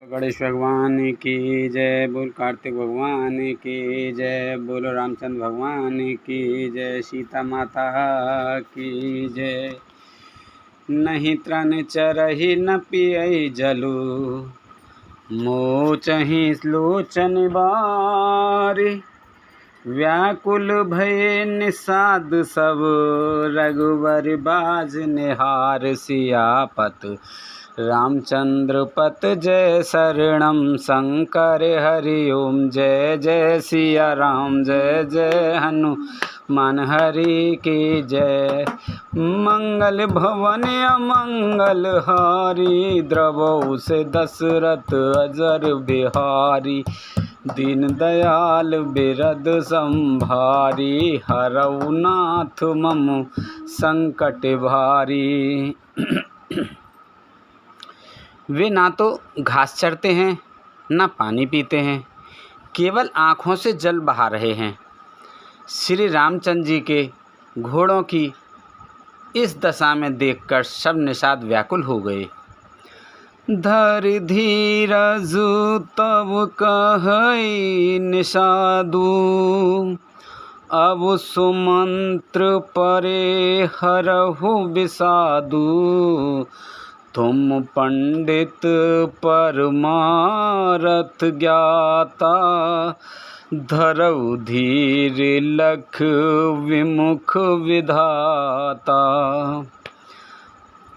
गणेश भगवान की जय। बोल कार्तिक भगवान की जय। बोलो रामचंद्र भगवान की जय। सीता माता की जय। नहीं त्रन चरहि न पियई जलु, मोचहि लोचन बारी। व्याकुल भये निषाद सब, रघुबर बाज निहार। सियापत रामचंद्र पत जय शरणम शंकर हरि ओम। जय जय सिया राम, जय जय हनुमान हरि की जय। मंगल भवन अमंगल हारी, द्रवौ से दशरथ अजर बिहारी। दीन दयाल बिरद संभारी, हरऊ नाथ मम संकट भारी। वे ना तो घास चरते हैं, ना पानी पीते हैं, केवल आँखों से जल बहा रहे हैं। श्री रामचंद्र जी के घोड़ों की इस दशा में देखकर सब निषाद व्याकुल हो गए। धरि धीरज तब कहई निषादु, अब सुमंत्र परे हरहु विषादु। तुम पंडित परमारथ ज्ञाता, धरऊ धीर लख विमुख विधाता।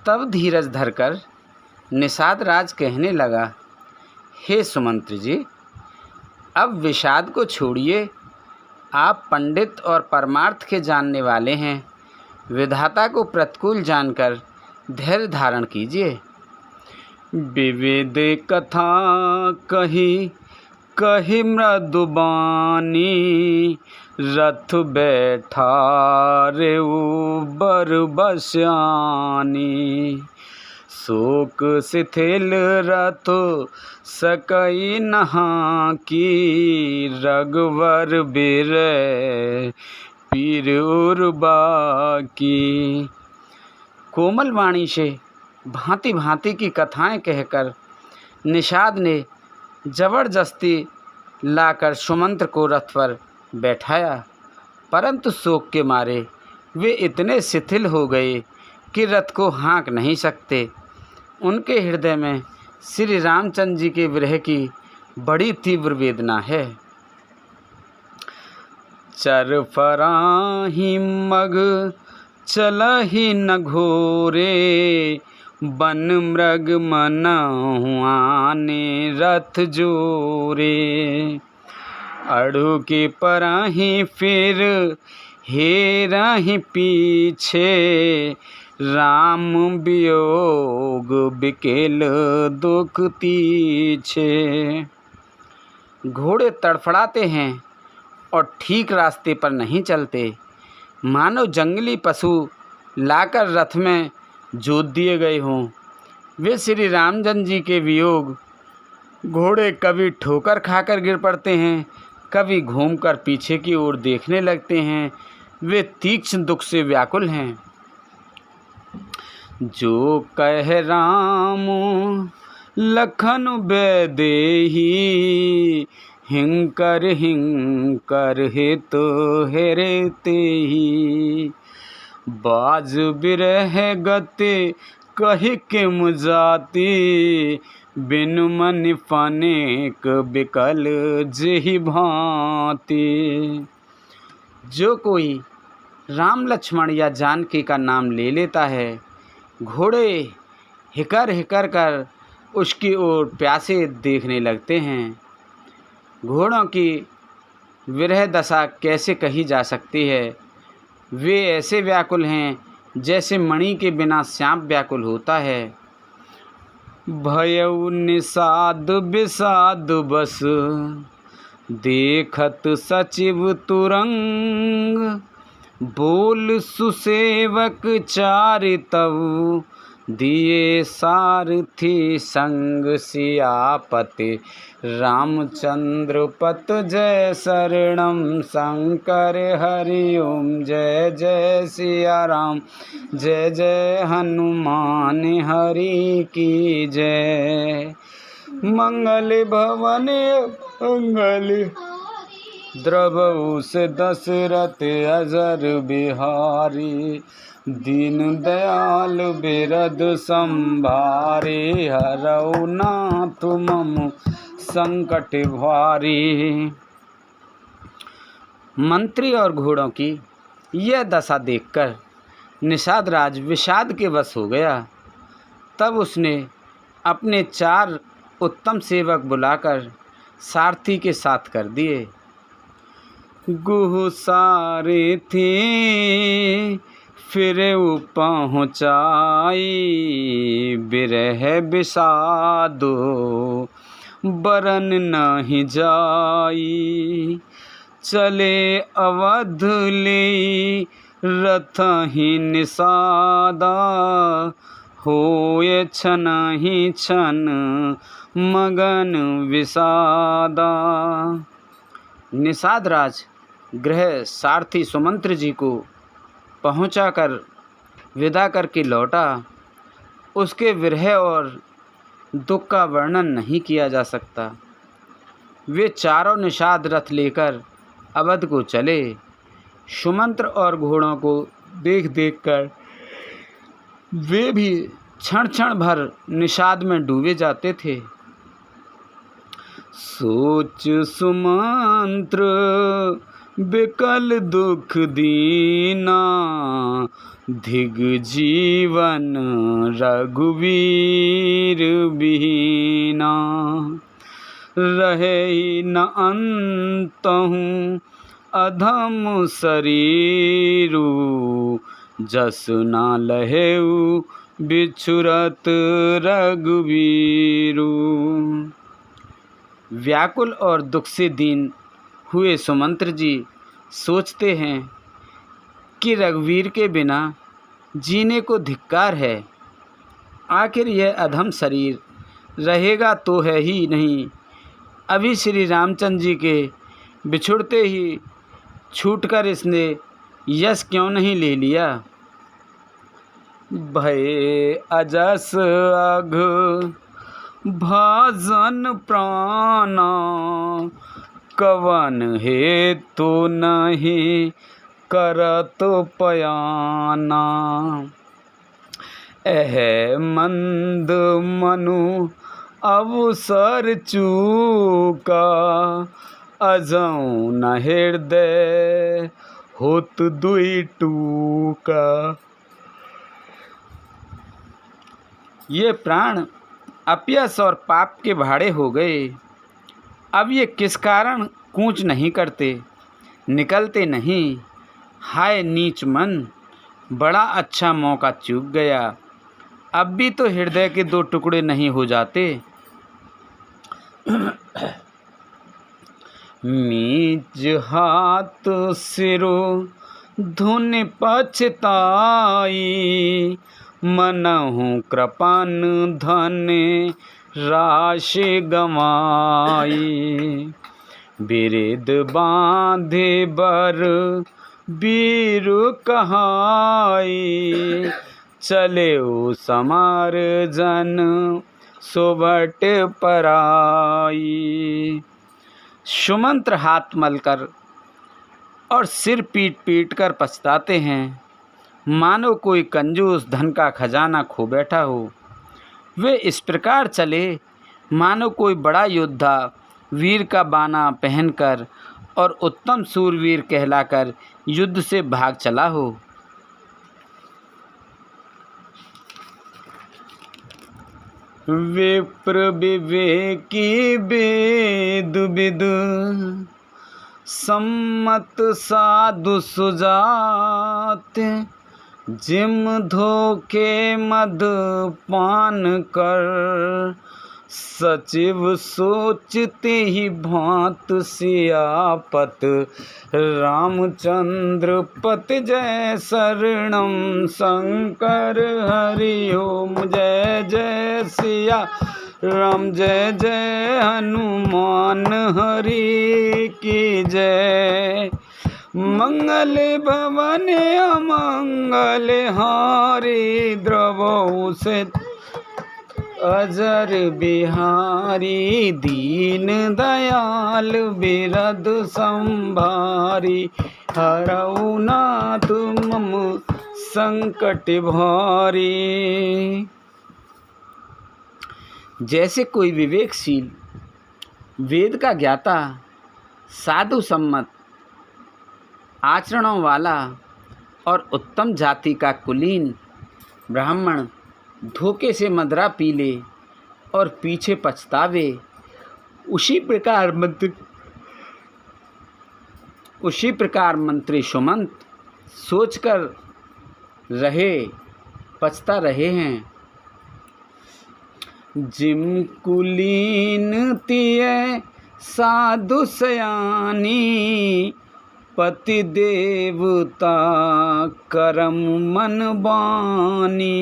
तब धीरज धरकर निषाद राज कहने लगा, हे सुमंत्र जी, अब विषाद को छोड़िए। आप पंडित और परमार्थ के जानने वाले हैं। विधाता को प्रतिकूल जानकर धैर्य धारण कीजिए। विविध कथा कही कही मृदुबानी, रथ बैठा रेउ बर बस्यानी। शोक शिथिल रथ सकई नहा की, रघुवर बिरह पीर उर्बा की। कोमल वाणी से भांति भांति की कथाएं कहकर निषाद ने जबरदस्ती लाकर सुमंत्र को रथ पर बैठाया, परंतु शोक के मारे वे इतने शिथिल हो गए कि रथ को हाँक नहीं सकते। उनके हृदय में श्री रामचंद्र जी के विरह की बड़ी तीव्र वेदना है। चर फराही मग चलहि न घोरे, बन मृग मनहुआने रथ जोरे। अड़ु के पराही फिर हेरहि पीछे, राम वियोग बिकेल दुख तीछे। घोड़े तड़फड़ाते हैं और ठीक रास्ते पर नहीं चलते, मानो जंगली पशु लाकर रथ में जोत दिए गए हों। वे श्री रामचंद्र जी के वियोग, घोड़े कभी ठोकर खाकर गिर पड़ते हैं, कभी घूमकर पीछे की ओर देखने लगते हैं। वे तीक्ष्ण दुख से व्याकुल हैं। जो कह राम लखन बैदेही, हिंकर हिंकर हित हेरे तेहि। बाज बिरह गति कहि किम जाति, बिनु मन फनेक बिकल जेहि भांति। जो कोई राम लक्ष्मण या जानकी का नाम ले लेता है, घोड़े हिकर हिकर कर उसकी ओर प्यासे देखने लगते हैं। घोड़ों की विरह दशा कैसे कही जा सकती है। वे ऐसे व्याकुल हैं जैसे मणि के बिना श्याम व्याकुल होता है। भयउ निषाद विषाद बस, देखत सचिव तुरंग। बोल सुसेवक चारितव, दिए सारथी संग। सियापति रामचंद्र पत जय शरणम शंकर हरि ओम। जय जय सिया राम, जय जय हनुमान हरि की जय। मंगल भवन मंगल द्रवहु से दशरथ अजर बिहारी। दीन दयाल बिरद संभारे हरऊ नाथ मम संकट भारी। मंत्री और घोड़ों की यह दशा देखकर निषाद राज विषाद के वश हो गया। तब उसने अपने 4 उत्तम सेवक बुलाकर सारथी के साथ कर दिए। गुह सारे थे फिर पहुँचाई, बिरह विषादो बरन नहीं जाई। चले अवध ले रथ ही निषादा, होए छन ही छन मगन विषादा। निषाद राज गृह सारथी सुमंत्र जी को पहुंचाकर विदा करके लौटा। उसके विरह और दुख का वर्णन नहीं किया जा सकता। वे चारों निषाद रथ लेकर अवध को चले। सुमंत्र और घोड़ों को देख देख कर वे भी क्षण क्षण भर निषाद में डूबे जाते थे। सोच सुमंत्र बिकल दुख दीना, धिग जीवन रघुवीर बीना। रहे न अंतहु अधम शरीरु, जस ना लहेउ बिछुरत रघुवीरु। व्याकुल और दुख से दीन हुए सुमंत्र जी सोचते हैं कि रघुवीर के बिना जीने को धिक्कार है। आखिर यह अधम शरीर रहेगा तो है ही नहीं, अभी श्री रामचंद्र जी के बिछुड़ते ही छूटकर इसने यश क्यों नहीं ले लिया। भय अजस अघ भाजन प्राणा, कवन हेतु नहीं करत पयाना। एह मंद मनु अवसर चूका, अजऊ न हृदय होत दुई टूका। ये प्राण अपयश और पाप के भाड़े हो गए। अब ये किस कारण कूच नहीं करते, निकलते नहीं। हाय नीच मन, बड़ा अच्छा मौका चूक गया। अब भी तो हृदय के 2 टुकड़े नहीं हो जाते। मीज हाथ सिरो धुन पछताई, मनहु कृपन धन राशि गवाई। बिरिद बांधे बर बीरु कहाई, चले समार जन सोबट पराई। सुमंत्र हाथ मलकर और सिर पीट पीट कर पछताते हैं, मानो कोई कंजूस धन का खजाना खो बैठा हो। वे इस प्रकार चले मानो कोई बड़ा योद्धा वीर का बाना पहनकर और उत्तम सूरवीर कहलाकर युद्ध से भाग चला हो। विप्र विवेकी वेद विद, सम्मत साधु सुजात। जिम धोखे मद पान कर, सचिव सोचते ही भांत सियापत। रामचंद्र पति जय शरणम शंकर हरि ओम। जय जय सिया राम, जय जय हनुमान हरि की जय। मंगल भवन अमंगल हारी, द्रवहु से अजर बिहारी दीन दयाल बिरद संभारी हरऊ नाथ मम संकट भारी। जैसे कोई विवेकशील वेद का ज्ञाता साधु सम्मत आचरणों वाला और उत्तम जाति का कुलीन ब्राह्मण धोखे से मदरा पी ले और पीछे पछतावे, उसी प्रकार मंत्री सुमंत सोचकर रहे पछता रहे हैं। जिम कुलीन तिय साधु सयानी पति देवता करम मन बानी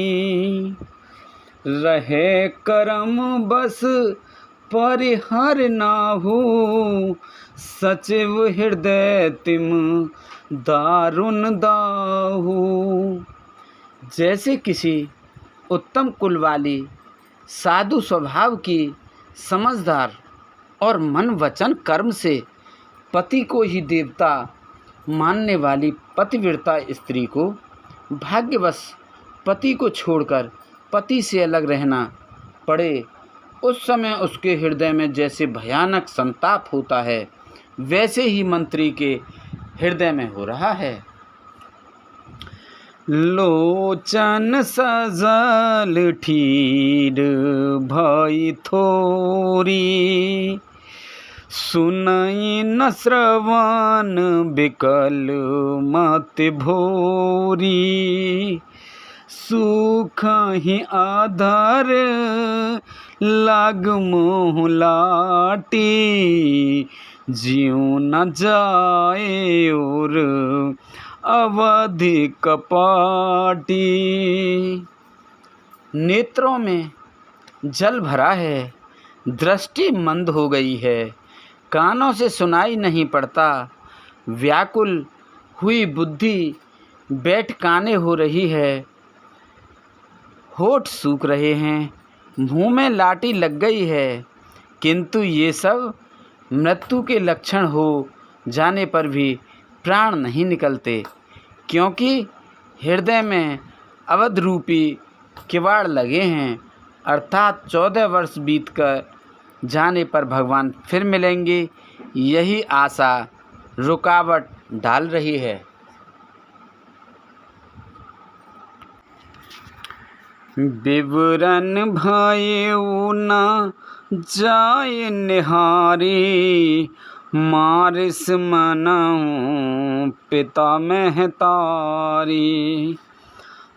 रहे करम बस परिहर नाहु सचिव हृदय तिम दारुण दाहु। जैसे किसी उत्तम कुल वाली साधु स्वभाव की समझदार और मन वचन कर्म से पति को ही देवता मानने वाली पतिव्रता स्त्री को भाग्यवश पति को छोड़कर पति से अलग रहना पड़े, उस समय उसके हृदय में जैसे भयानक संताप होता है, वैसे ही मंत्री के हृदय में हो रहा है। लोचन सजल ठीर भई थोरी सुनई न श्रवण बिकल मत भोरी सुख ही आधार लाग मोह लाटी जीव न जाए और अवधि कपाटी। नेत्रों में जल भरा है, दृष्टि मंद हो गई है, कानों से सुनाई नहीं पड़ता, व्याकुल हुई बुद्धि बैठ काने हो रही है, होठ सूख रहे हैं, मुंह में लाठी लग गई है, किंतु ये सब मृत्यु के लक्षण हो जाने पर भी प्राण नहीं निकलते, क्योंकि हृदय में अवध रूपी किवाड़ लगे हैं, अर्थात 14 वर्ष बीत कर जाने पर भगवान फिर मिलेंगे, यही आशा रुकावट डाल रही है। विवरण भयउ न जाय निहारी मारिस मनऊ पिता महतारी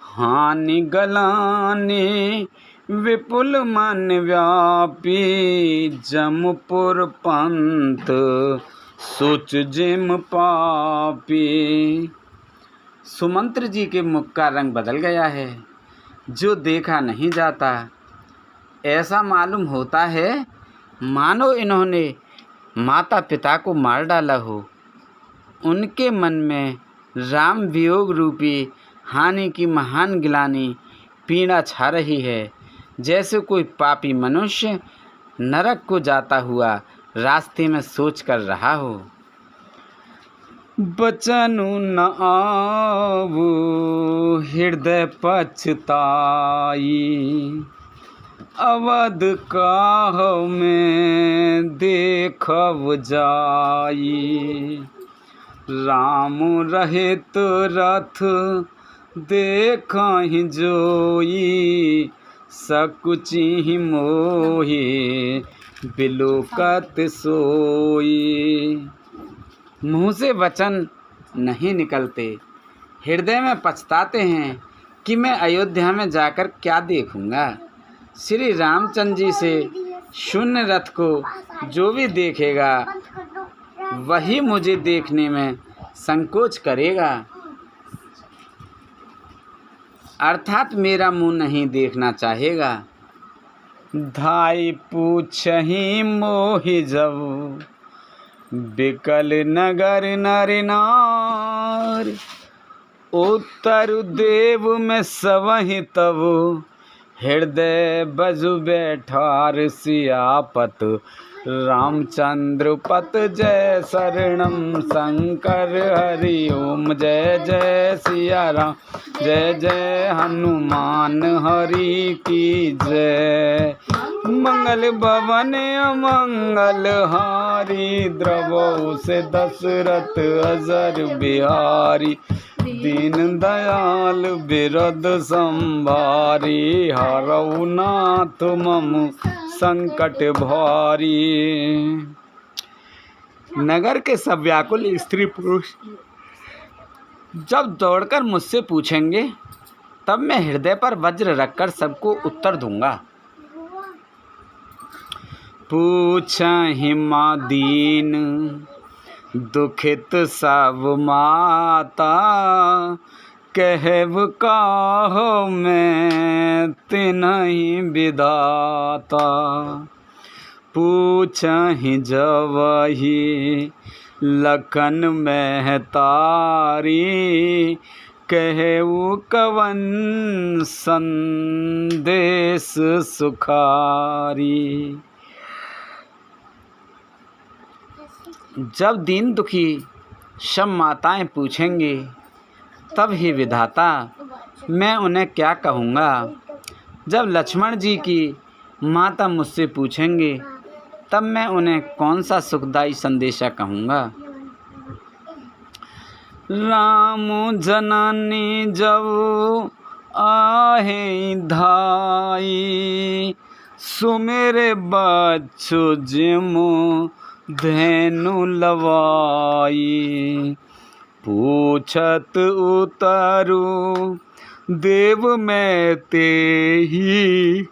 हानि गलाने विपुल मन व्यापी जमपुर पंथ सोच जिम पापी। सुमंत्र जी के मुख का रंग बदल गया है, जो देखा नहीं जाता। ऐसा मालूम होता है मानो इन्होंने माता पिता को मार डाला हो। उनके मन में राम वियोग रूपी हानि की महान गिलानी पीड़ा छा रही है, जैसे कोई पापी मनुष्य नरक को जाता हुआ रास्ते में सोच कर रहा हो। बचनु न आवु हृदय पछताई अवध काहु में देखव जाई राम रहित रथ देखहि जोई सकुचि मोहि बिलोकत सोई। मुँह से वचन नहीं निकलते, हृदय में पछताते हैं कि मैं अयोध्या में जाकर क्या देखूंगा। श्री रामचंद्र जी से शून्य रथ को जो भी देखेगा वही मुझे देखने में संकोच करेगा, अर्थात मेरा मुंह नहीं देखना चाहेगा। धाई पूछहि मोहि जब बिकल नगर नर नार उत्तर देव में सवहि तब हृदय बजु बैठार सियापत रामचंद्र पत जय शरणम शंकर हरि ओम जय जय सिया राम जय जय हनुमान हरि की जय। मंगल भवन अमंगल हारी द्रवौ से दशरथ अजर बिहारी दीन दयाल बिरद संभारी हरऊ नाथ मम संकट भारी। नगर के सब व्याकुल स्त्री पुरुष जब दौड़कर मुझसे पूछेंगे तब मैं हृदय पर वज्र रखकर सबको उत्तर दूंगा। पूछहि माँ दीन दुखित सब माता कहब काहो मैं तिन्हि विधाता। पूछहि जवहि लखन महतारी कहऊ कवन संदेश सुखारी। जब दीन दुखी सब माताएं पूछेंगी तब ही विधाता मैं उन्हें क्या कहूँगा। जब लक्ष्मण जी की माता मुझसे पूछेंगे तब मैं उन्हें कौन सा सुखदायी संदेशा कहूँगा। राम जननी जब आहे धाई सुमेरे बच्चो जिमो धेनु लवाई। पूछत उतरु देव मैं तेहि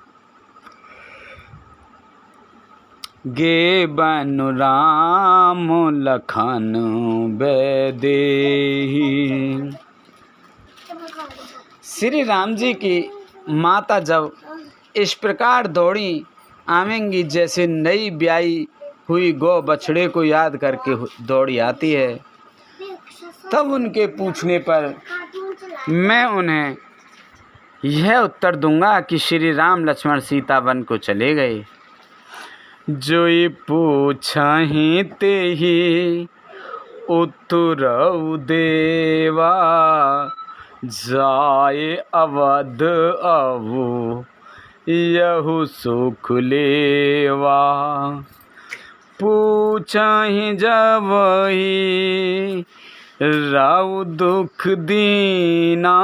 गे बनु राम लखन बैदेही। श्री राम जी की माता जब इस प्रकार दौड़ी आवेंगी जैसे नई ब्याई हुई गौ बछड़े को याद करके दौड़ी आती है, तब उनके पूछने पर मैं उन्हें यह उत्तर दूंगा कि श्री राम लक्ष्मण सीता वन को चले गए। जोई पूछहि तेहि उत्तरउ देवा जाए अवध अवु यहु सुख लेवा। पूछहि जबहि राउ दुख दीना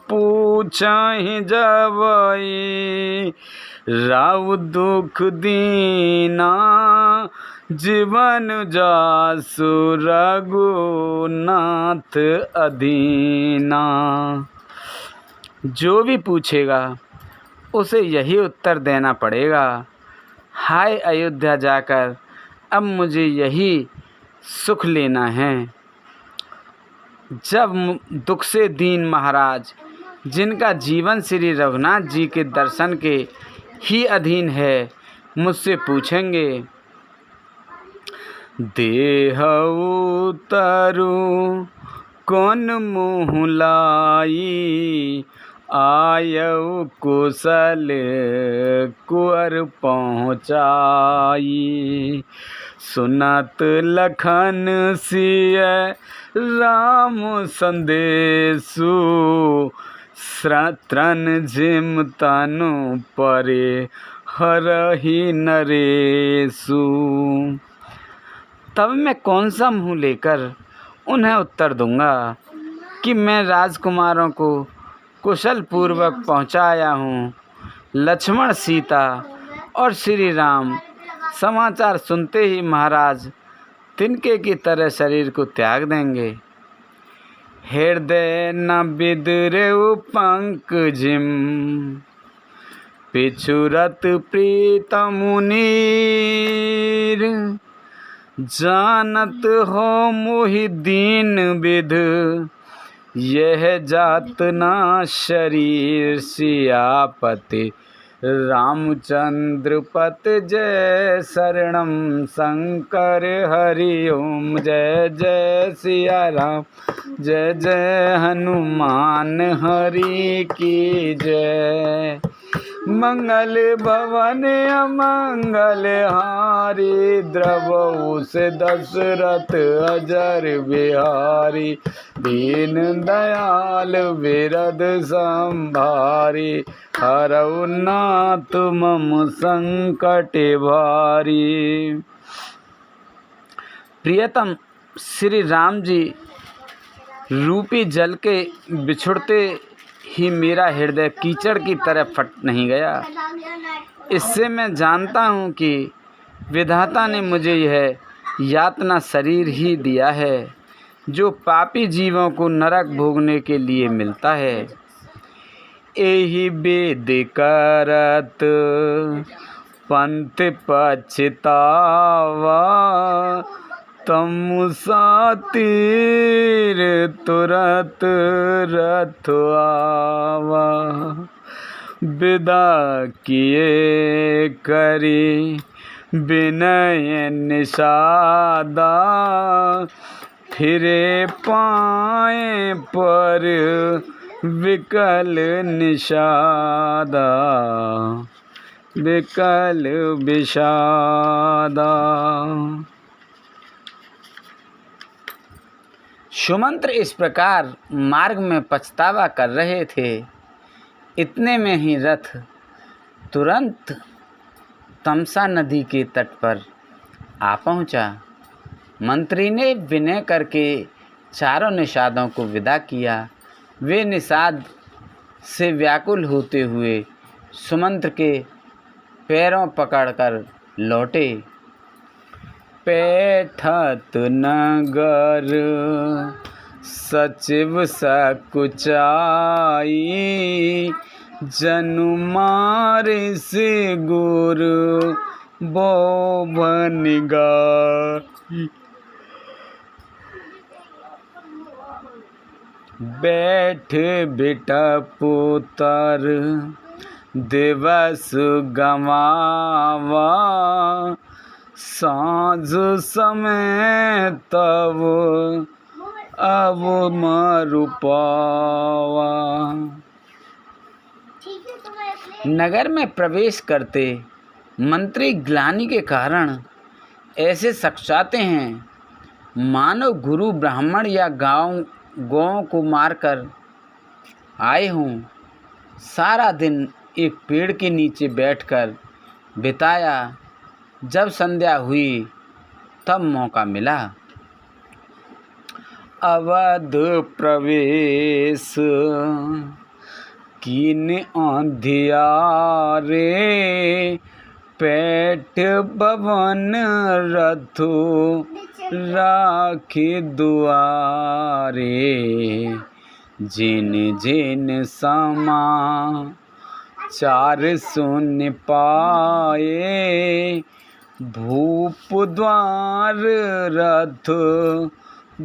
पूछहि जबहि राउ दुख दीना जीवन जासु रघुनाथ अधीना। जो भी पूछेगा उसे यही उत्तर देना पड़ेगा। हाय अयोध्या जाकर अब मुझे यही सुख लेना है। जब दुख से दीन महाराज जिनका जीवन श्री रघुनाथ जी के दर्शन के ही अधीन है मुझसे पूछेंगे देह उतरु कौन मुँह लाई आयऊ कुशल कुअर पहुँचाई। सुनत लखन सिय राम संदेशु श्रत्रन जिम तनु परे हरहि नरेशु। तब मैं कौन सा मुँह लेकर उन्हें उत्तर दूंगा कि मैं राजकुमारों को कुशल पूर्वक पहुंचाया हूँ। लक्ष्मण सीता और श्री राम समाचार सुनते ही महाराज तिनके की तरह शरीर को त्याग देंगे। हृदय न बिदरेउ पंकजिम पिछुरत प्रीतमु नीर जानत हो मोहि दीन विध यह जात ना शरीर सियापति रामचंद्र पत जय शरणम शंकर हरि ओम। जय जय सिया राम, जय जय हनुमान हरि की जय। मंगल भवन अमंगल हारी, द्रवहु से दशरथ अजर बिहारी। दीन दयाल बिरद संभारी, हरऊ नाथ मम संकट भारी। प्रियतम श्री राम जी रूपी जल के बिछुड़ते ही मेरा हृदय कीचड़ की तरह फट नहीं गया। इससे मैं जानता हूँ कि विधाता ने मुझे यह यातना शरीर ही दिया है जो पापी जीवों को नरक भोगने के लिए मिलता है। एहि बेद करत पंथ पछतावा, तमु सातिर तुरत रथ आवा। विदा किए करी विनय निषादा, फिरे पाए पर विकल निषादा, विकल विषादा। सुमंत्र इस प्रकार मार्ग में पछतावा कर रहे थे। इतने में ही रथ तुरंत तमसा नदी के तट पर आ पहुंचा। मंत्री ने विनय करके चारों निषादों को विदा किया। वे निषाद से व्याकुल होते हुए सुमंत्र के पैरों पकड़कर लौटे। पैठत नगर सचिव सकुचाई, जनु मारे से गुरु बोभन गाई। बैठ बिटपुतर दिवस गवावा, साँझ समय तब अब मरु पावा। नगर में प्रवेश करते मंत्री ग्लानि के कारण ऐसे सकचाते हैं मानो गुरु ब्राह्मण या गौओं को मारकर आए हों। सारा दिन एक पेड़ के नीचे बैठकर बिताया। जब संध्या हुई तब मौका मिला। अवध प्रवेश कीन अंधियारे, पैठ भवन रथो राखी दुआरे। जिन जिन समाचार सुन पाए, भूप द्वार रथ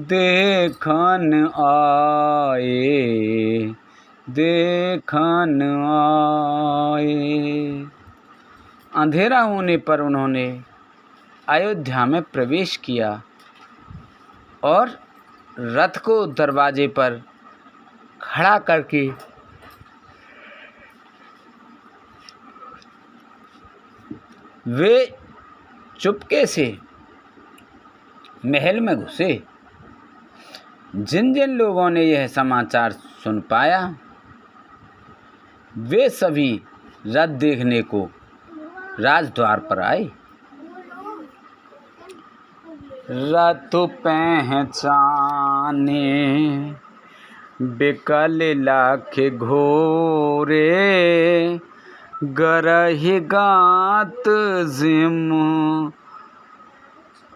देखन आए, देखन आए। अंधेरा होने पर उन्होंने अयोध्या में प्रवेश किया और रथ को दरवाजे पर खड़ा करके वे चुपके से महल में घुसे। जिन जिन लोगों ने यह समाचार सुन पाया, वे सभी रथ देखने को राजद्वार पर आए। रथ पहचाने बिकल लाख घोरे, गरहि गात जिम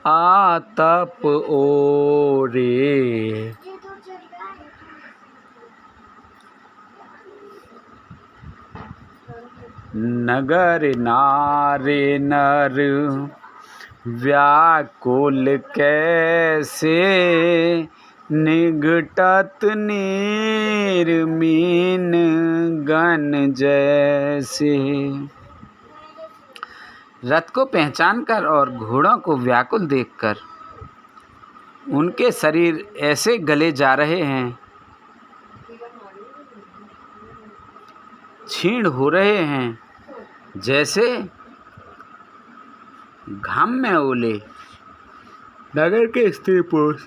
आतप ओरे। नगर नारे नर व्याकुल कैसे, निघटत निर्मीन गण जैसे। रथ को पहचानकर और घोड़ों को व्याकुल देखकर उनके शरीर ऐसे गले जा रहे हैं, क्षीण हो रहे हैं, जैसे घाम में ओले। नगर के स्त्री पुरुष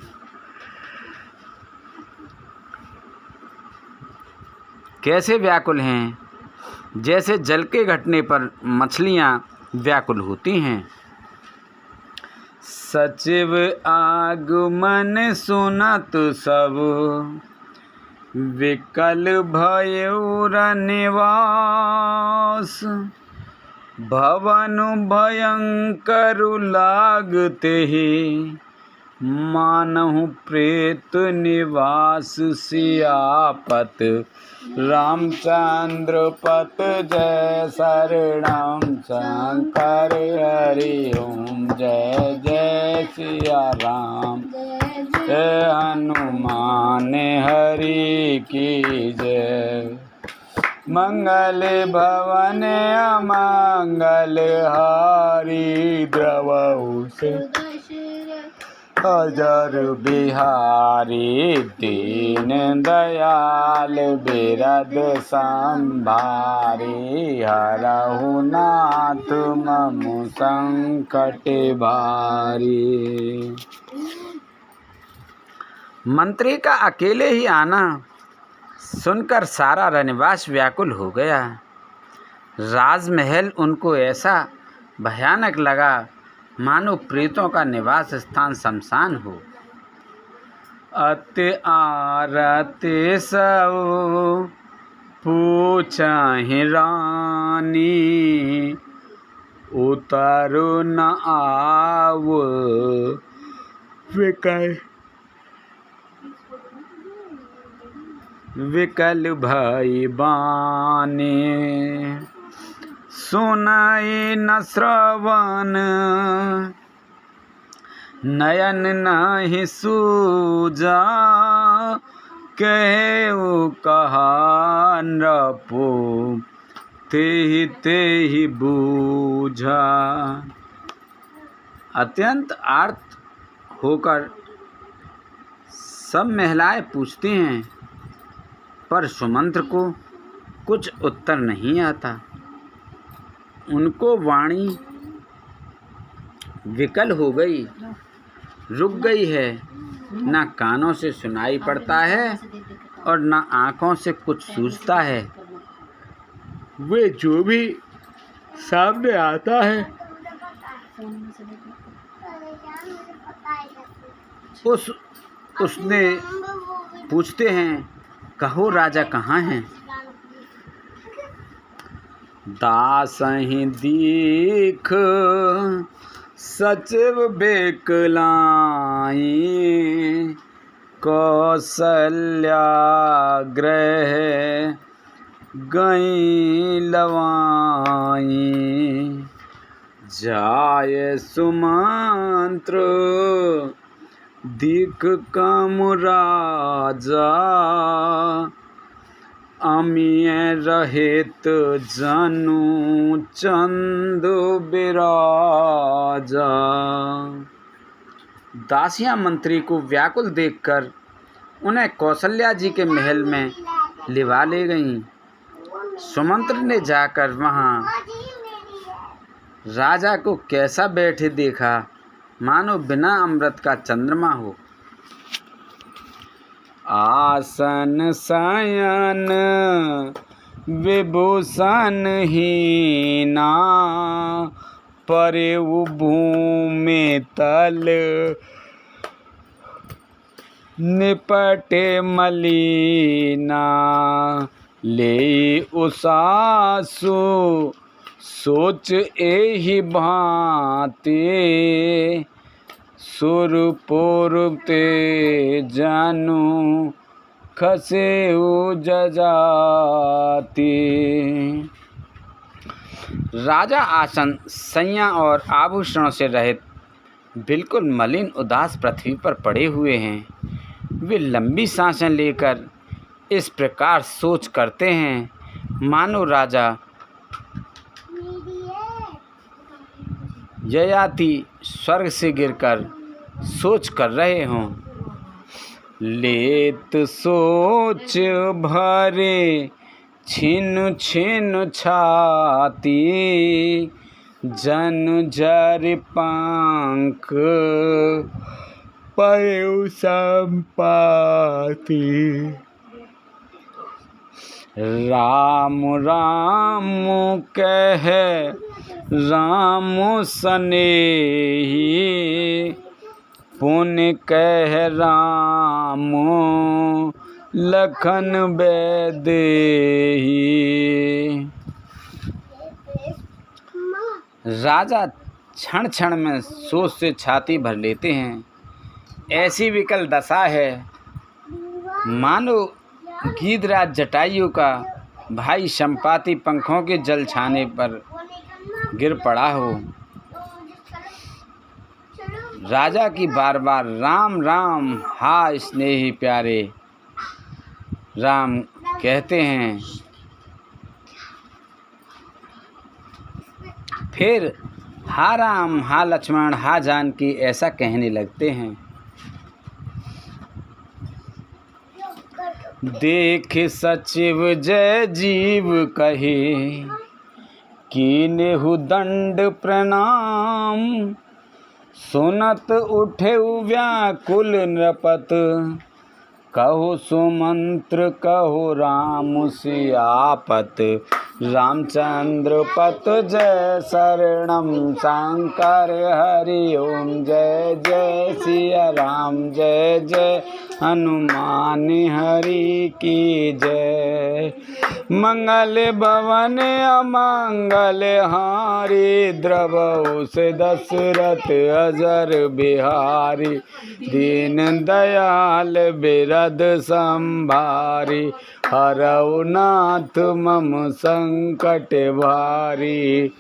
कैसे व्याकुल हैं, जैसे जल के घटने पर मछलियां व्याकुल होती हैं। सचिव आगमन सुनत सब विकल भयउ निवास। भवन भयंकर लागते ही मानहु प्रेत निवास। सियापत रामचंद्र पत जय शरणम शंकर हरि ओम। जय जय सिया राम जय हनुमान हरि की जय। मंगल भवन अमंगल हारी द्रवहु से अजर बिहारी। दीन दयाल बिरद संभारी। हरहु नाथ मम संकट भारी। मंत्री का अकेले ही आना सुनकर सारा रनिवास व्याकुल हो गया। राजमहल उनको ऐसा भयानक लगा मानो प्रेतों का निवास स्थान शमशान हो। अति आरती सब पूछहि रानी। उतरु न आव विकल भई बानी। सुनाई न श्रवण नयन नहीं सूजा। कहेउ कहा नृपु तेहि तेहि बूझा। अत्यंत आर्त होकर सब महिलाएं पूछती हैं, पर सुमंत्र को कुछ उत्तर नहीं आता। उनको वाणी विकल हो गई, रुक गई है। न कानों से सुनाई पड़ता है और न आँखों से कुछ सूझता है। वे जो भी सामने आता है उसने पूछते हैं, कहो राजा कहाँ हैं? दासहि दीख सचिव बेकलाई। कौशल्या ग्रह गई लवाई। जाय सुमंत्र दीख कम राजा। अमिय रहित जनु चंद बिराजा। दासियां मंत्री को व्याकुल देखकर उन्हें कौशल्या जी के महल में लिवा ले गईं। सुमंत्र ने जाकर वहां राजा को कैसा बैठे देखा, मानो बिना अमृत का चंद्रमा हो। आसन शयन विभूषण हीना। परेउ भूमि तल निपटे मलीना। ले उसासु सोच एहि भांति। सुरपुर ते जानु खसेउ जजाति। राजा आसन सैया और आभूषणों से रहित बिल्कुल मलिन उदास पृथ्वी पर पड़े हुए हैं। वे लंबी सांसें लेकर इस प्रकार सोच करते हैं मानो राजा ययाति स्वर्ग से गिरकर सोच कर रहे हों। लेत सोच भरे छिन छिन छाती, जन जर पंख पयु संपाति। राम राम कह राम सनेही, पुण्य कह राम लखन बैदेही। राजा क्षण क्षण में सोच से छाती भर लेते हैं। ऐसी विकल दशा है मानो गीधराज जटायु का भाई संपाति पंखों के जल छाने पर गिर पड़ा हो। राजा की बार बार राम राम हा स्नेही प्यारे राम कहते हैं। फिर हा राम हा लक्ष्मण हा जानकी ऐसा कहने लगते हैं। देख सचिव जय जीव कहे, कीन्हु दंड प्रणाम। सुनत उठे व्याकुल नृपत, कहो सुमंत्र कहो राम सियापत। रामचंद्र पत जय शरणम शंकर हरि ओम। जय जय सिया राम जय जय हनुमान हरि की जय। मंगल भवन अमंगल हारी, द्रवहु से दशरथ अजर बिहारी। दीन दयाल बिरद संभारी, हरऊ नाथ मम संकट भारी।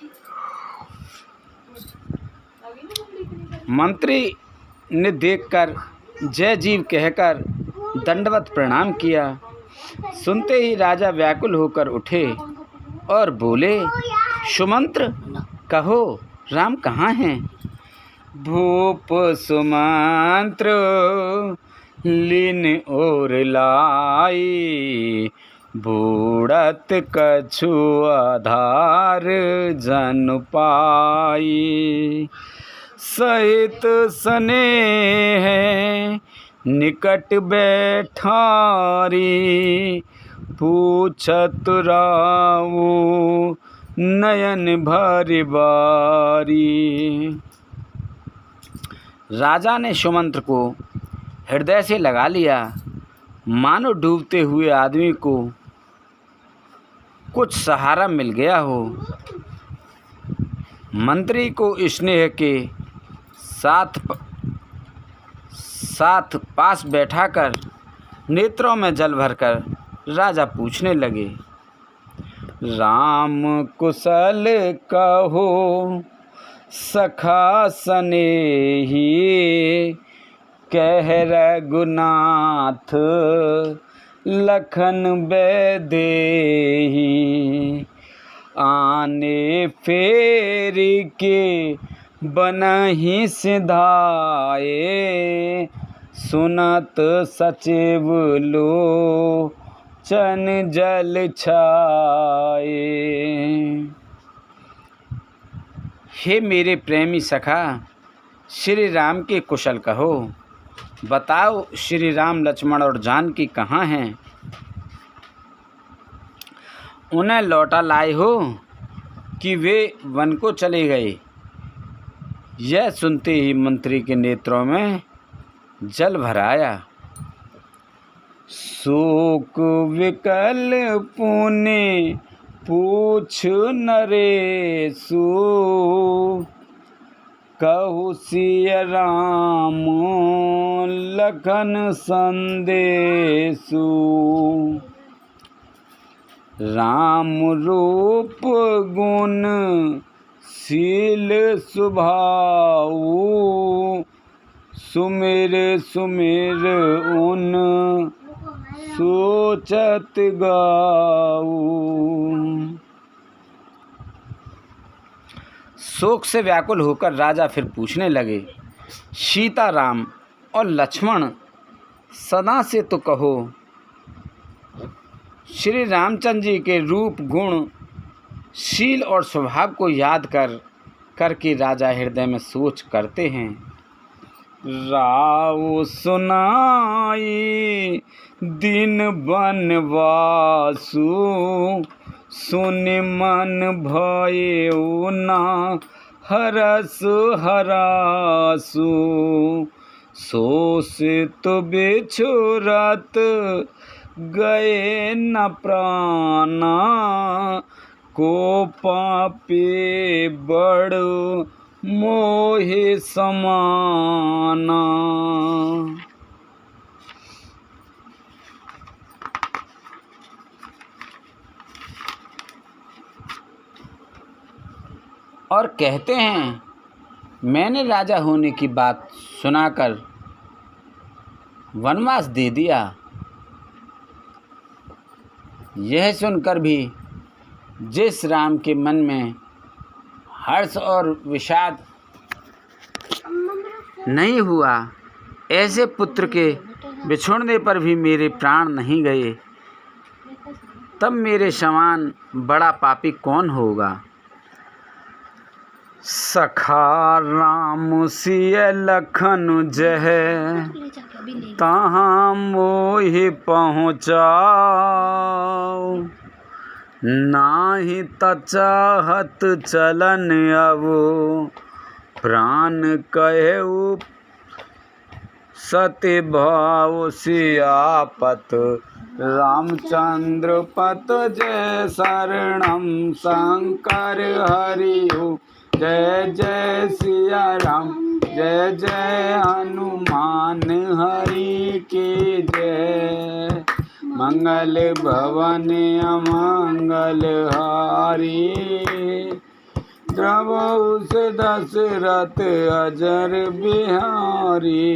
मंत्री ने देखकर जय जीव कहकर दंडवत प्रणाम किया। सुनते ही राजा व्याकुल होकर उठे और बोले, सुमंत्र कहो राम कहाँ हैं? भूप सुमंत्र लीन और लाई, बूढ़त कछु आधार जन पाई। सहित स्नेह निकट बैठारी, पूछत राऊ नयन भरि बारी। राजा ने सुमंत्र को हृदय से लगा लिया, मानो डूबते हुए आदमी को कुछ सहारा मिल गया हो। मंत्री को स्नेह के साथ पास बैठाकर नेत्रों में जल भरकर राजा पूछने लगे, राम कुशल कहो सखा सनेही। कह रघुनाथ लखन बैदेही। आने फेरी के बनहि सिधाए, सुनत सचिव लोचन जल छाए। हे मेरे प्रेमी सखा, श्री राम के कुशल कहो। बताओ श्री राम लक्ष्मण और जानकी कहाँ हैं? उन्हें लौटा लाए हो कि वे वन को चले गए? यह सुनते ही मंत्री के नेत्रों में जल भर आया। शोक विकल पुने पूछ नरेशु, कहु सिय राम लखन संदेशु। राम रूप गुण शील स्वभाव, सुमिर सुमिर उन सोचत गाऊ। शोक से व्याकुल होकर राजा फिर पूछने लगे, सीता राम और लक्ष्मण सदा से तो कहो। श्री रामचंद्र जी के रूप गुण शील और स्वभाव को याद करके राजा हृदय में सोच करते हैं, राव सुनाई दिन बनवासु, सुन मन भयो ना हरस हरासु, सोसित बिछुरत गए न प्राणा, को पापे बड़ मोहे समाना। और कहते हैं, मैंने राजा होने की बात सुनाकर वनवास दे दिया। यह सुनकर भी जिस राम के मन में हर्ष और विषाद नहीं हुआ, ऐसे पुत्र के बिछुड़ने पर भी मेरे प्राण नहीं गए, तब मेरे समान बड़ा पापी कौन होगा। सखा राम सिय लखन जह, तहाँ मोहि पहुँचाओ, नाही तचाहत चलन अबो, प्राण कहु सत्य भाव सियापत, रामचंद्र पत जय शरणम शंकर हरिओ, जय जय सिया राम जय जय हनुमान हरि के जय, मंगल भवन अमंगल हारी, द्रवहु से दशरथ अजर बिहारी,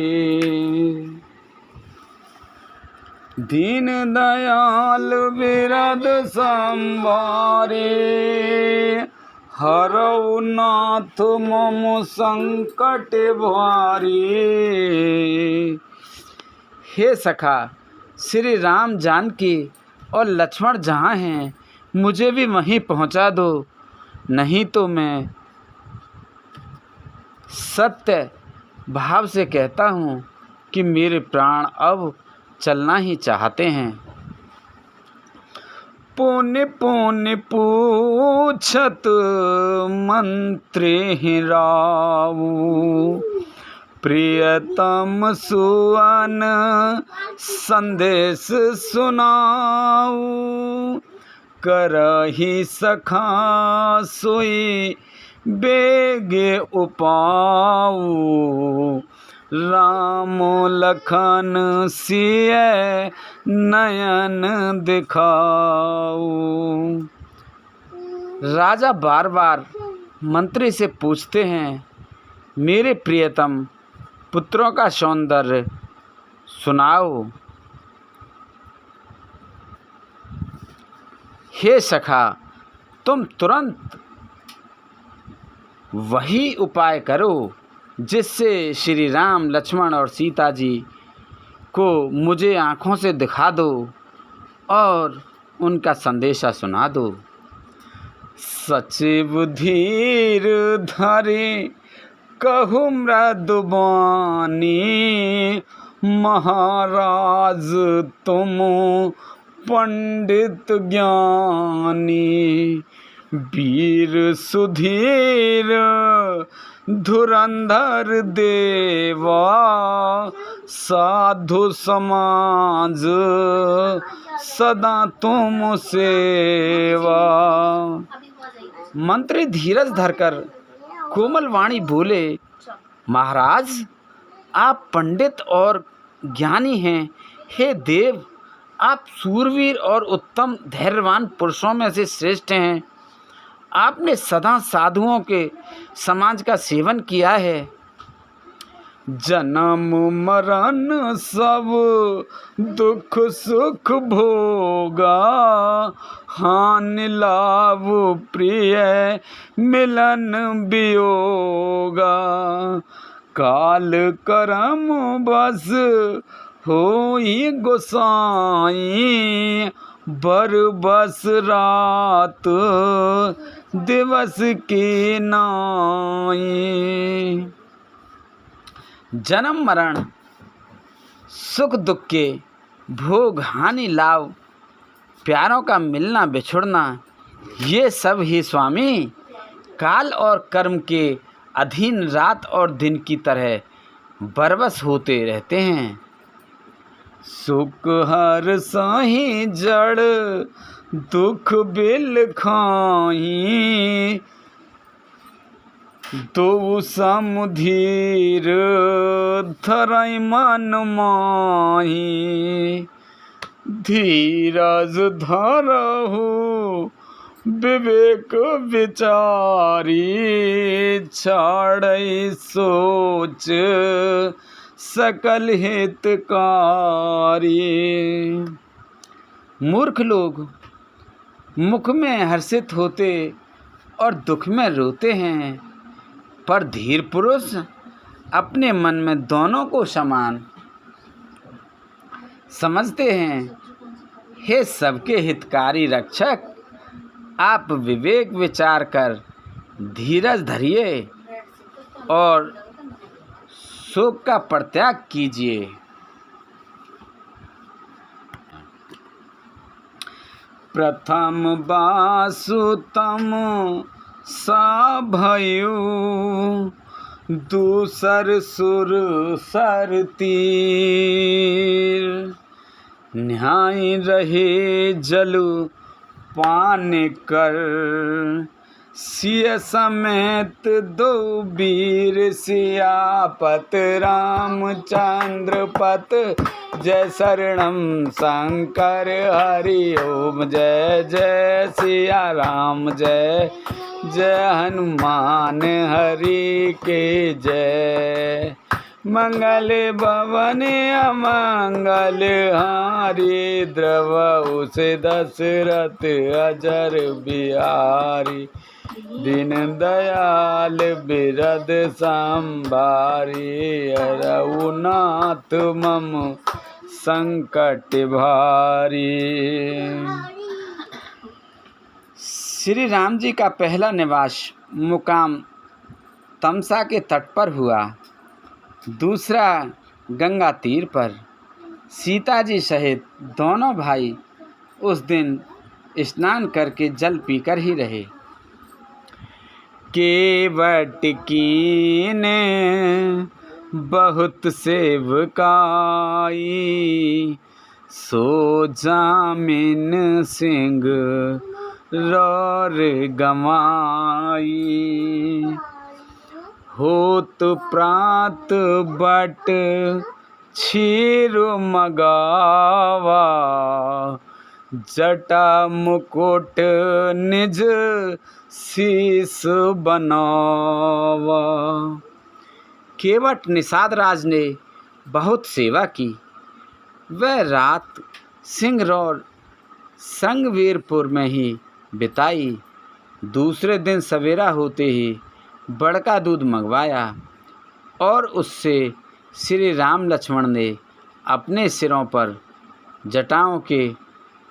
दीन दयाल बिरद संभारे, हरऊ नाथ मम संकट भारी। हे सखा, श्री राम जानकी और लक्ष्मण जहाँ हैं, मुझे भी वहीं पहुँचा दो, नहीं तो मैं सत्य भाव से कहता हूँ कि मेरे प्राण अब चलना ही चाहते हैं। पुण्य पुण्य पूछत मंत्री राऊ, प्रियतम सुवन संदेश सुनाऊ, करहि सखा सोई बेगे उपाऊ, राम लखन सिय नयन दिखाऊ। राजा बार बार मंत्री से पूछते हैं, मेरे प्रियतम पुत्रों का सौंदर्य सुनाओ। हे सखा, तुम तुरंत वही उपाय करो जिससे श्री राम लक्ष्मण और सीता जी को मुझे आँखों से दिखा दो और उनका संदेशा सुना दो। सचिव धीर धरे कहु मृदु बानी, महाराज तुम पंडित ज्ञानी, वीर सुधीर धुरंधर देवा, साधु समाज सदा तुम सेवा। मंत्री धीरज धरकर कोमल वाणी बोले, महाराज आप पंडित और ज्ञानी हैं। हे देव, आप सूरवीर और उत्तम धैर्यवान पुरुषों में से श्रेष्ठ हैं। आपने सदा साधुओं के समाज का सेवन किया है। जन्म मरण सब दुख सुख भोगा, हानि लाभ प्रिय मिलन वियोगा। काल करम बस होई गोसाई, बर बस रात दिवस की नाई। जन्म मरण सुख दुख के भोग हानि लाभ प्यारों का मिलना बिछुड़ना, ये सब ही स्वामी काल और कर्म के अधीन रात और दिन की तरह बरबस होते रहते हैं। सुख हर साही जड़ दुख बिल खाही, दो समुधीर धरई मन माही। धीरज धरहु विवेक विचारी, छाड़ई सोच सकल हितकारी। मूर्ख लोग मुख में हर्षित होते और दुख में रोते हैं, पर धीर पुरुष अपने मन में दोनों को समान समझते हैं। हे सबके हितकारी रक्षक, आप विवेक विचार कर धीरज धरिए और शोक का परित्याग कीजिए। प्रथम वासुतम सा भयु, दूसर सुर सर तीर। न्याय रहे जलु पान कर, सिय समेत दो वीर। सियापत रामचंद्र पत, जय शरणम शंकर हरि ओम। जय जय सिया राम, जय जय हनुमान हरि के जय। मंगल भवन अमंगल हारी, द्रवहु से दशरथ अजर बिहारी। दीन दयाल बिरद संभारी, रघुनाथ मम संकट भारी। श्री राम जी का पहला निवास मुकाम तमसा के तट पर हुआ, दूसरा गंगा तीर पर। सीता जी सहित दोनों भाई उस दिन स्नान करके जल पीकर ही रहे। केवट कीने बहुत सेवकाई, सो जामिन सिंह रौर गमाई। होत प्रात बट क्षीर मगावा, जटा मुकुट निज शीस बनावा। केवट निषाद राज ने बहुत सेवा की। वह रात सिंगरौर संगवीरपुर में ही बिताई। दूसरे दिन सवेरा होते ही बड़का दूध मंगवाया और उससे श्री राम लक्ष्मण ने अपने सिरों पर जटाओं के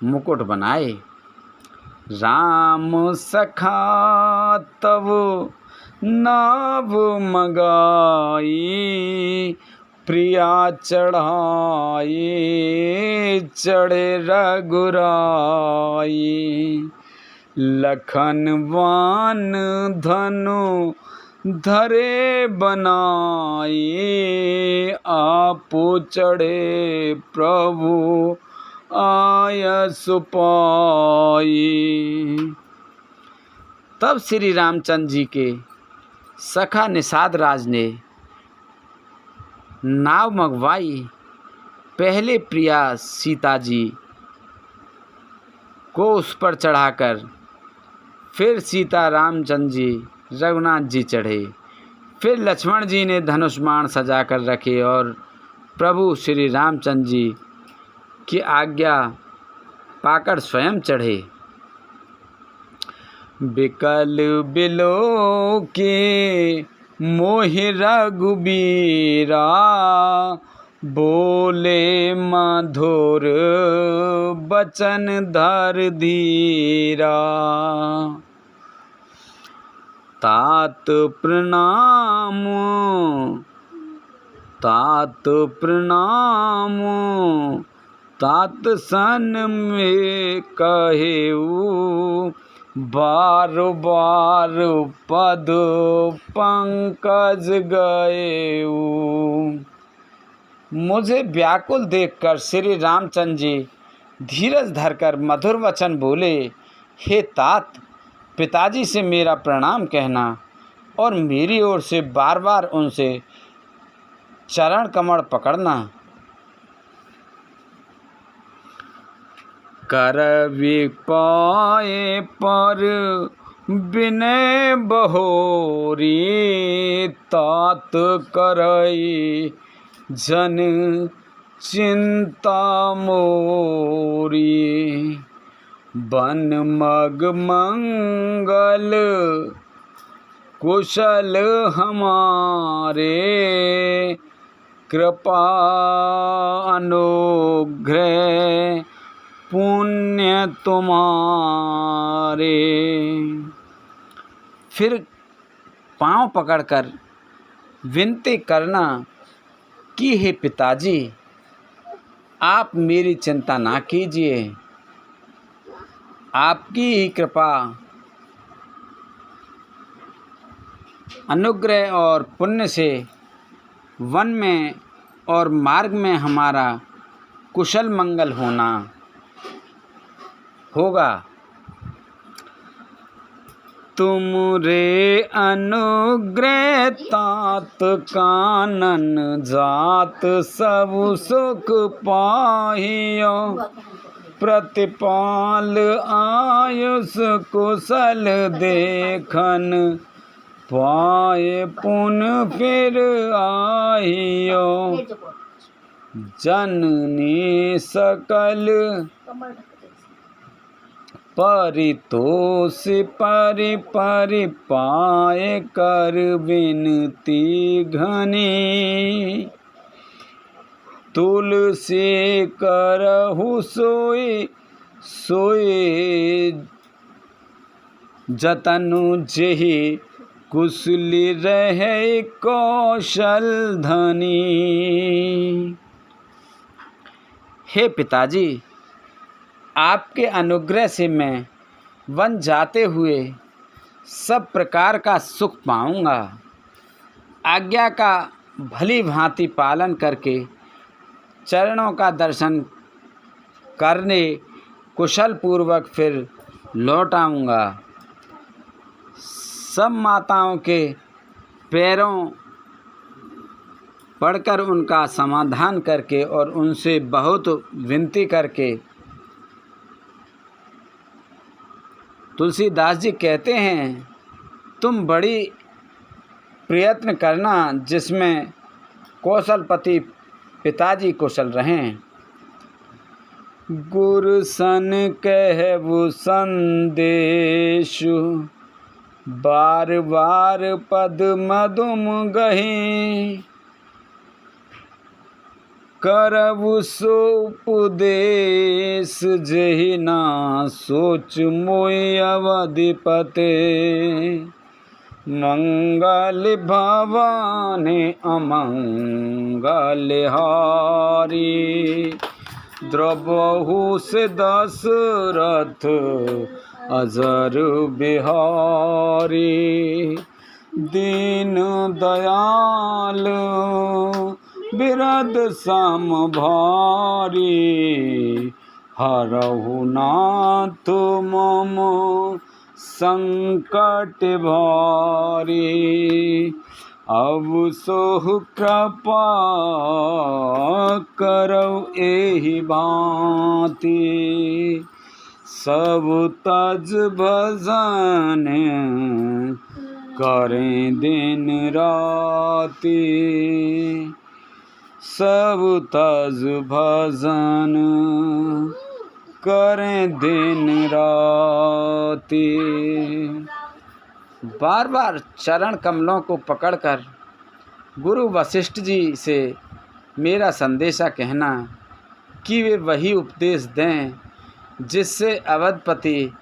मुकुट बनाए। राम सखा तब नाव मंगाई, प्रिया चढ़ाई चढ़े रघुराई। लखन वान धनु धरे बनाई, आपो चढ़े प्रभु आयस पाई। तब श्री रामचंद्र जी के सखा निषाद राज ने नाव मंगवाई। पहले प्रिया सीता जी को उस पर चढ़ाकर फिर सीता रामचंद्र जी रघुनाथ जी चढ़े। फिर लक्ष्मण जी ने धनुष बाण सजा कर रखे और प्रभु श्री रामचंद्र जी की आज्ञा पाकर स्वयं चढ़े। बिकल बिलो के मोहि रघुबीरा, बोले मधुर बचन धर धीरा। तात प्रणाम तात प्रणाम तात सन में कहेऊ, बार बार पद पंकज गएऊ। मुझे व्याकुल देखकर श्री रामचंद्र जी धीरज धरकर मधुर वचन बोले, हे तात, पिताजी से मेरा प्रणाम कहना और मेरी ओर से बार बार उनसे चरण कमल पकड़ना। कर विपाए पर विनय बहोरी, तात करई जन चिंता मोरी। बन मग मंगल कुशल हमारे, कृपा अनुग्रह पुण्य तुम्हारे। फिर पांव पकड़कर विनती करना कि हे पिताजी, आप मेरी चिंता ना कीजिए, आपकी ही कृपा अनुग्रह और पुण्य से वन में और मार्ग में हमारा कुशल मंगल होगा। तुम रे अनुग्रह तात कानन जात, सब सुख पाहियो प्रतिपाल आयुष कुशल देखन, पाए पुन फिर आहियो। जननी सकल परितोष परि परि पाए कर विनती घनी, तुलसी करहु सोई सोई जतनु जेहि, कुशली रहे कौशल धनी। हे पिताजी, आपके अनुग्रह से मैं वन जाते हुए सब प्रकार का सुख पाऊंगा। आज्ञा का भली भांति पालन करके चरणों का दर्शन करने कुशल पूर्वक फिर लौट आऊँगा। सब माताओं के पैरों पड़कर उनका समाधान करके और उनसे बहुत विनती करके, तुलसीदास जी कहते हैं, तुम बड़ी प्रयत्न करना जिसमें कौशलपति पिताजी कुशल रहें। गुरु सन कहबु संदेश, बार बार पद मधुम गही, करबु सो उपदेश जेहि ना सोच मोहि अवधिपते। मंगल भवानी अमंगल हारी, द्रवहु से दशरथ अजर बिहारी। दीन दयाल बिरद सम भारी, हरहु नाथ मम संकट भारी। अब सोह कृपा करौ एहि भांति, सब तज भजन करें दिन राति, सब तज भजन करें दिन राति। बार बार चरण कमलों को पकड़कर गुरु वशिष्ठ जी से मेरा संदेशा कहना कि वे वही उपदेश दें जिससे अवधपति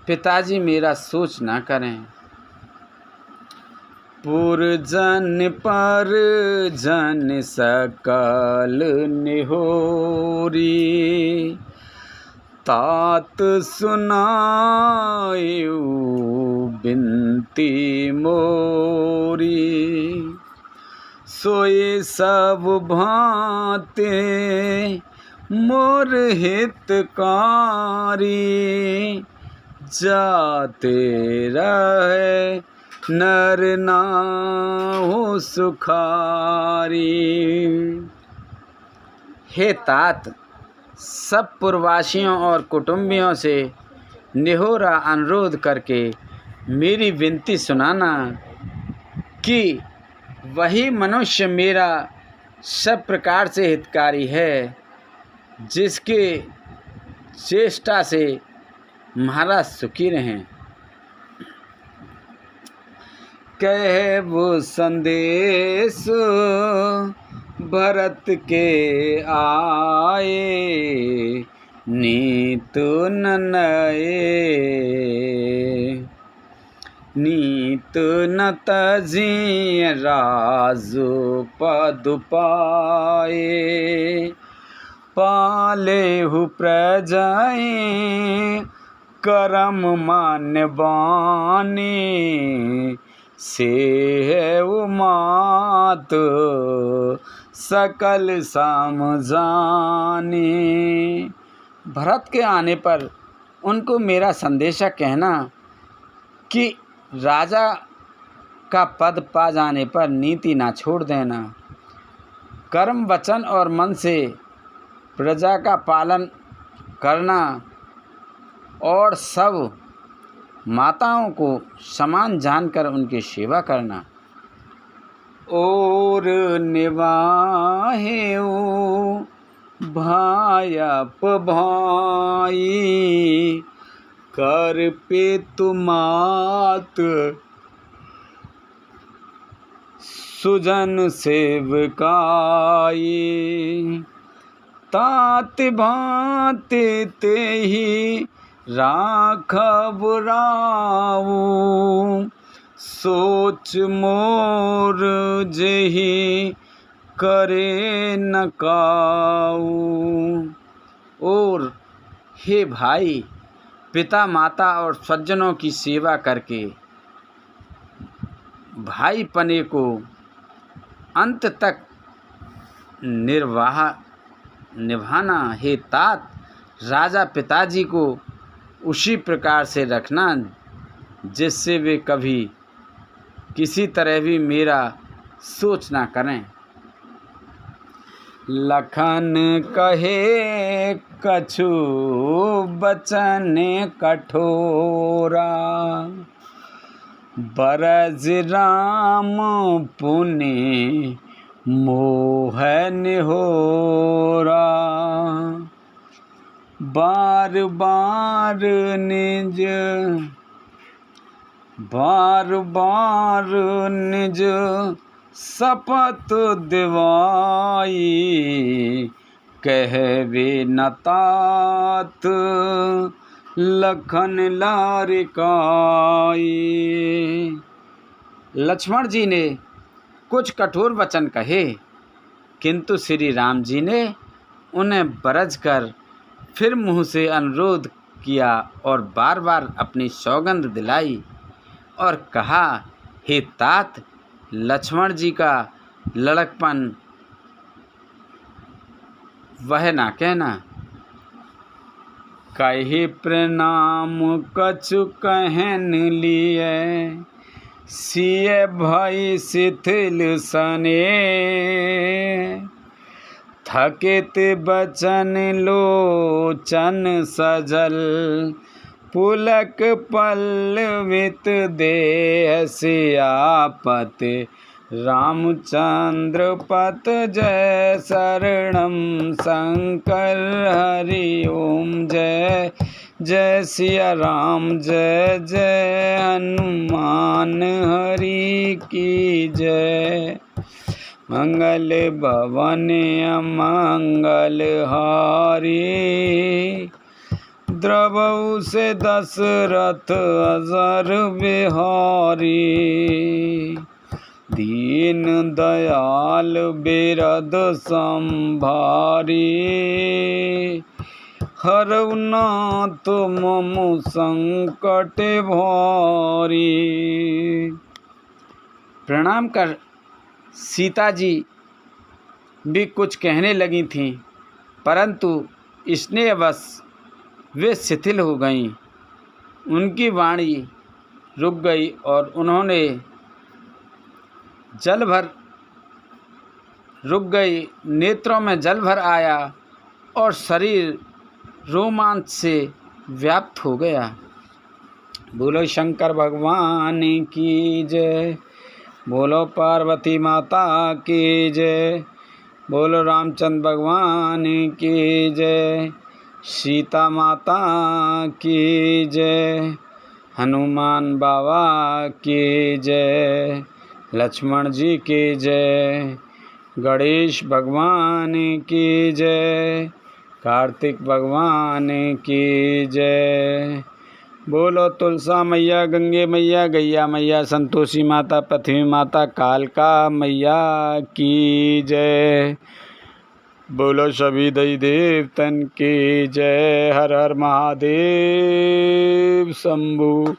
पिताजी मेरा सोच ना करें। पुरजन पर जन सकल निहोरी, तात सुनायु बिनती मोरी। सोए सब भांते मोर हितकारी, जाते रहे नर नाहु सुखारी। हे तात, सब पुरवासियों और कुटुंबियों से निहोरा अनुरोध करके मेरी विनती सुनाना कि वही मनुष्य मेरा सब प्रकार से हितकारी है जिसके चेष्टा से महाराज सुखी रहें। कह वो संदेश भरत के आए, नीत न नए, नीत न तजी राजु पद पाए। पाले हु प्रजाएं करम मान बानी, से है उमात सकल साम जाने। भरत के आने पर उनको मेरा संदेशा कहना कि राजा का पद पा जाने पर नीति ना छोड़ देना, कर्म वचन और मन से प्रजा का पालन करना और सब माताओं को समान जानकर उनकी सेवा करना। और निभाए भायप भाई, कर पे तुमात सुजन सेवकाई। तात भांति ते ही राखब राऊ, सोच मोर जेहि करे न काऊ। और हे भाई, पिता माता और सज्जनों की सेवा करके भाई पने को अंत तक निभाना। हे तात, राजा पिताजी को उसी प्रकार से रखना जिससे वे कभी किसी तरह भी मेरा सोच ना करें। लखन कहे कछु बचन कठोरा, बरज राम पुनि मोह निहोरा। बार बार निज शपथ दिवाई, कहवे न तात लखन लारिकाई। लक्ष्मण जी ने कुछ कठोर वचन कहे, किंतु श्री राम जी ने उन्हें बरज कर फिर मुँह से अनुरोध किया और बार बार अपनी सौगंध दिलाई और कहा, हे तात, लक्ष्मण जी का लड़कपन वह ना कहना। कहे प्रणाम कछु कहन लिए, सिय भई शिथिल सने। थकित बचन लोचन सजल, पुलक पल्लवित देह सियापत रामचंद्र पत जय शरणम शंकर हरि ओम जय जय सिया राम जय जय हनुमान हरि की जय। मंगल भवन अमंगल हारी द्रवऊ से दशरथ अजर बिहारी। दीन दयाल बिरद संभारी हरऊ नाथ मम संकट भारी। प्रणाम कर सीता जी भी कुछ कहने लगी थीं, परंतु स्नेहवश वे शिथिल हो गईं। उनकी वाणी रुक गई और उन्होंने जल भर रुक गई, नेत्रों में जल भर आया और शरीर रोमांच से व्याप्त हो गया। बोलो शंकर भगवान की जय, बोलो पार्वती माता की जय, बोलो रामचंद्र भगवान की जय, सीता माता की जय, हनुमान बाबा की जय, लक्ष्मण जी की जय, गणेश भगवान की जय, कार्तिक भगवान की जय। बोलो तुलसा मैया, गंगे मैया, गैया मैया, संतोषी माता, पृथ्वी माता, कालका मैया की जय। बोलो सभी देवी देवतन की जय। हर हर महादेव शंभु।